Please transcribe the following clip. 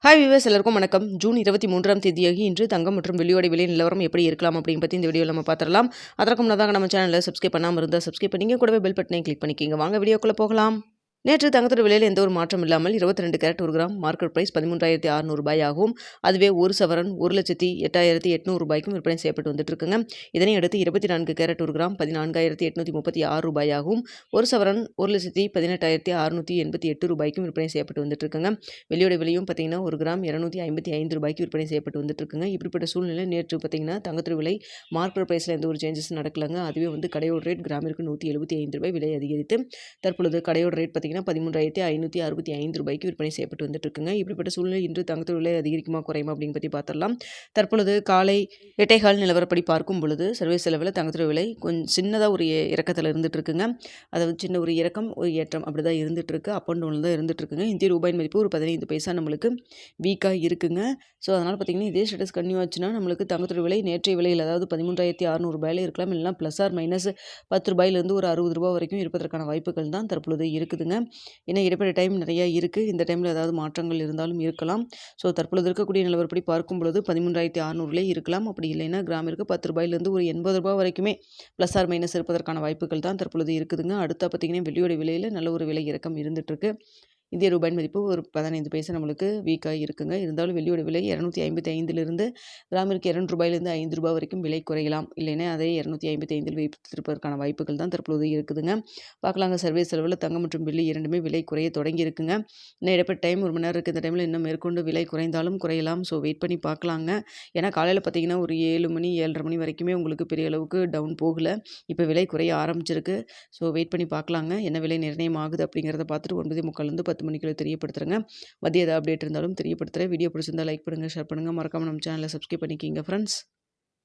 Hi viewers, எல்லாருக்கும் வணக்கம். June 23ஆம் தேதியாகி இன்று தங்கம் மற்றும் வெள்ளியோட விலை நிலவரம் எப்படி இருக்கலாம் அப்படின்னு பற்றி இந்த வீடியோவில் நம்ம பார்த்துடலாம். அதற்கு முன்னதாக நம்ம சேனலில் சப்ஸ்கிரைப் பண்ணாமல் இருந்தால் சப்ஸ்கிரைப் பண்ணிங்க, கூடவே பெல் பட்டனை கிளிக் பண்ணிக்கிங்க. வாங்க வீடியோக்குள்ளே போகலாம். நேற்று தங்கத்தோட விலையில் எந்த ஒரு மாற்றம் இல்லாமல் 22 கேரட் 1 கிராம் மார்க்கெட் பிரைஸ் 13,600 ரூபாய் ஆகும். அதுவே ஒரு சவரன் 1,08,800 ரூபாய்க்கும் விற்பனை செய்யப்பட்டு வந்துட்டு இருக்குங்க. இதனை அடுத்து 24 கேரட் 1 கிராம் 14,836 ரூபாய் ஆகும். ஒரு சவரன் 1,18,688 ரூபாய்க்கும் விற்பனை செய்யப்பட்டு வந்துட்டு இருக்குங்க. வெள்ளியோட விலையும் பார்த்தீங்கன்னா 1 கிராம் 255 ரூபாய்க்கு விற்பனை செய்யப்பட்டு வந்துட்டு இருக்குங்க. இப்படிப்பட்ட சூழ்நிலை நேற்று பார்த்தீங்கன்னா தங்கத்தோட விலை மார்க்கெட் பிரைஸில் எந்த ஒரு சேஞ்சஸ் நடக்கலங்க. அதுவே கடையோட ரேட் கிராமிற்கு 175 ரூபாய் விலை அதிகரித்து தற்பொழுது கடையோட ரேட் பார்த்தீங்கன்னா 13,565 ரூபாய்க்கு விற்பனை செய்யப்பட்டு வந்துட்டு இருக்குங்க. இப்படிப்பட்ட சூழ்நிலை இன்று தங்கத்தோட விலை அதிகரிக்குமா குறையுமா அப்படின்னு பற்றி பார்த்துடலாம். தற்பொழுது காலை 8:15 நிலவரப்படி பார்க்கும் பொழுது சர்வீஸ் செலவில் தங்கத்தோட விலை கொஞ்சம் சின்னதாக ஒரு இறக்கத்தில் இருந்துட்டு இருக்குங்க. அதாவது சின்ன ஒரு இறக்கம் ஒரு ஏற்றம் அப்படி தான் இருந்துட்டு இருக்கு. அப் அண்ட் டவுனில் தான் இருந்துட்டு இருக்குங்க. இந்திய ரூபாயின் மதிப்பு ஒரு 15 பைசா நம்மளுக்கு வீக்காக இருக்குங்க. ஸோ அதனால் பார்த்தீங்கன்னா இதே ஸ்டேட்டஸ் கன்னியூ ஆச்சுன்னா நம்மளுக்கு தங்கத்தோட விலை நேற்றைய விலையில் அதாவது 13,600 ரூபாயில் இருக்கலாம். இல்லைனா ப்ளஸ் ஆர் மைனஸ் 10 ரூபாயிலிருந்து ஒரு 60 ரூபா வரைக்கும் இருப்பதற்கான வாய்ப்புகள் தான் தற்பொழுது இருக்குதுங்க. ஏன்னா இடைப்பட்ட டைம் நிறையா இருக்குது. இந்த டைமில் ஏதாவது மாற்றங்கள் இருந்தாலும் இருக்கலாம். ஸோ தற்பொழுது இருக்கக்கூடிய நிலவரப்படி பார்க்கும் பொழுது 13,600 இருக்கலாம். அப்படி இல்லைன்னா கிராமிற்கு 10 ரூபாயிலிருந்து ஒரு 80 ரூபாய் வரைக்குமே ப்ளஸ் ஆர் மைனஸ் இருப்பதற்கான வாய்ப்புகள் தான் தற்பொழுது இருக்குதுங்க. அடுத்தா பார்த்தீங்கன்னா வெள்ளியோட விலையில் நல்ல ஒரு விலை இறக்கம் இருந்துகிட்ருக்கு. இந்திய ரூபாயின் மதிப்பு ஒரு 15 பைசா நம்மளுக்கு வீக்காக இருக்குங்க. இருந்தாலும் வெள்ளியோட விலை 255 கிராமிற்கு 2 ரூபாயிலிருந்து 5 ரூபாய் வரைக்கும் விலை குறையலாம். இல்லைன்னா அதே 255 வைத்திருப்பதற்கான வாய்ப்புகள் தான் தற்பொழுது இருக்குதுங்க. பார்க்கலாங்க. சர்வீஸ் செலவில் தங்கம் மற்றும் வெள்ளி இரண்டுமே விலை குறைய தொடங்கி இருக்குங்க. இன்னும் இடைப்பட்ட டைம் 1 மணி நேரம் இருக்குது. இந்த டைமில் இன்னும் மேற்கொண்டு விலை குறைந்தாலும் குறையலாம். ஸோ வெயிட் பண்ணி பார்க்கலாங்க. ஏன்னா காலையில் பார்த்தீங்கன்னா ஒரு 7 மணி 7:30 மணி வரைக்குமே உங்களுக்கு பெரிய அளவுக்கு டவுன் போகல. இப்போ விலை குறைய ஆரம்பிச்சிருக்கு. ஸோ வெயிட் பண்ணி பார்க்கலாங்க. என்ன விலை நிர்ணயம் ஆகுது அப்படிங்கிறத பார்த்துட்டு 9:45 10 மணிக்குள்ள தெரியப்படுத்துறேங்க. மதிய ஏதாவது அப்டேட் இருந்தாலும் தெரியப்படுத்துகிறேன். வீடியோ பிடிச்சிருந்தா லைக் பண்ணுங்கள், ஷேர் பண்ணுங்கள். மறக்காமல் நம்ம சேனலை சப்ஸ்கிரைப் பண்ணிக்கிங்க ஃப்ரெண்ட்ஸ்.